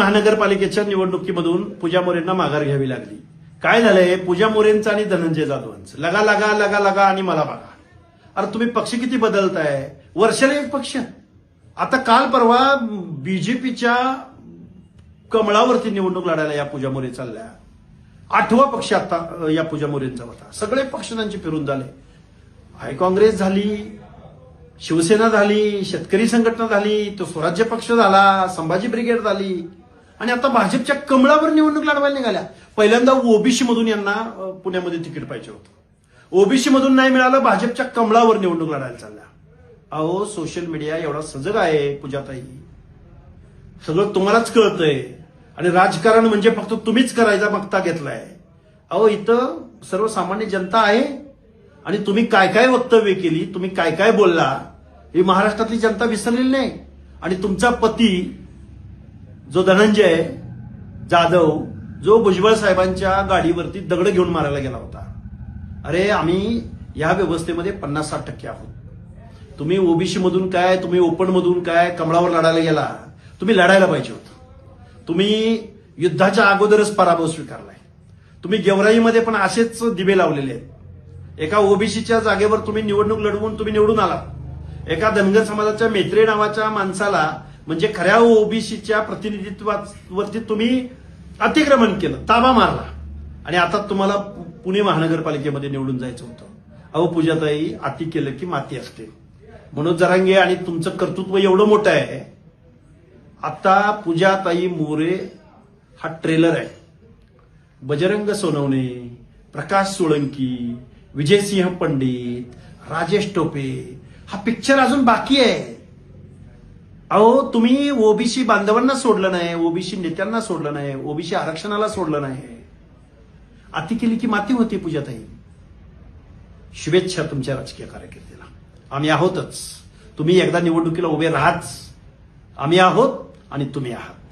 महानगरपालिकेच्या निवडणुकीमधून पूजा मोरेंना माघार घ्यावी लागली. काय झालंय, पूजा मोरेंचं आणि धनंजय जाधवांचं लगा लगा लगा लगा आणि मला बघा. अरे तुम्ही पक्ष किती बदलताय, वर्षाला एक पक्ष. आता काल परवा बीजेपीच्या कमळावरती निवडणूक लढायला या पूजा मोरे चालल्या. 8वा पक्ष आता या पूजा मोरेंचा होता. सगळे पक्ष त्यांचे फिरून झाले. हाय काँग्रेस झाली, शिवसेना झाली, शेतकरी संघटना झाली, तो स्वराज्य पक्ष झाला, संभाजी ब्रिगेड झाली आणि आता भाजपच्या कमळावर निवडणूक लढवायला निघाल्या. पहिल्यांदा ओबीसी मधून यांना पुण्यामध्ये तिकीट पाहिजे होतं. ओबीसी मधून नाही मिळालं, भाजपच्या कमळावर निवडणूक लढायला चालल्या. अहो सोशल मीडिया एवढा सजग आहे पूजाताई, सगळं तुम्हालाच कळतंय आणि राजकारण म्हणजे फक्त तुम्हीच करायचा मक्ता घेतलाय. अहो इथं सर्वसामान्य जनता आहे आणि तुम्ही काय काय वक्तव्य केली, तुम्ही काय काय बोलला ही महाराष्ट्रातली जनता विसरलेली नाही. आणि तुमचा पती जो धनंजय जाधव, जो भुजबळ साहेबांच्या गाडीवरती दगड घेऊन मारायला गेला होता. अरे आम्ही या व्यवस्थेमध्ये 50-60% आहोत. तुम्ही ओबीसी मधून काय, तुम्ही ओपन मधून काय, कमळावर लढायला गेला. तुम्ही लढायला पाहिजे होतं. तुम्ही युद्धाच्या अगोदरच पराभव स्वीकारलाय. तुम्ही गेवराईमध्ये पण असेच दिवे लावलेले आहेत. एका ओबीसीच्या जागेवर तुम्ही निवडणूक लढवून तुम्ही निवडून आला. एका धनगर समाजाच्या मेत्रे नावाच्या माणसाला म्हणजे खऱ्या ओबीसीच्या प्रतिनिधित्वावरती तुम्ही अतिक्रमण केलं, ताबा मारला आणि आता तुम्हाला पुणे महानगरपालिकेमध्ये निवडून जायचं होतं. अहो पूजाताई, अति केलं की माती असते. मनोज जरांगे आणि तुमचं कर्तृत्व एवढं मोठं आहे. आता पूजाताई मोरे हा ट्रेलर आहे. बजरंग सोनवणे, प्रकाश सोळंकी, विजयसिंह पंडित, राजेश टोपे हा पिक्चर अजून बाकी आहे. अहो तुम्ही ओबीसी बांधवांना सोडलं नाही, ओबीसी नेत्यांना सोडलं नाही, ओबीसी आरक्षणाला सोडलं नाही. अति केली की माती होती पूजाताई. शुभेच्छा तुमच्या राजकीय कारकिर्दीला. आम्ही आहोतच. तुम्ही एकदा निवडणुकीला उभे राहाच. आम्ही आहोत आणि तुम्ही आहात.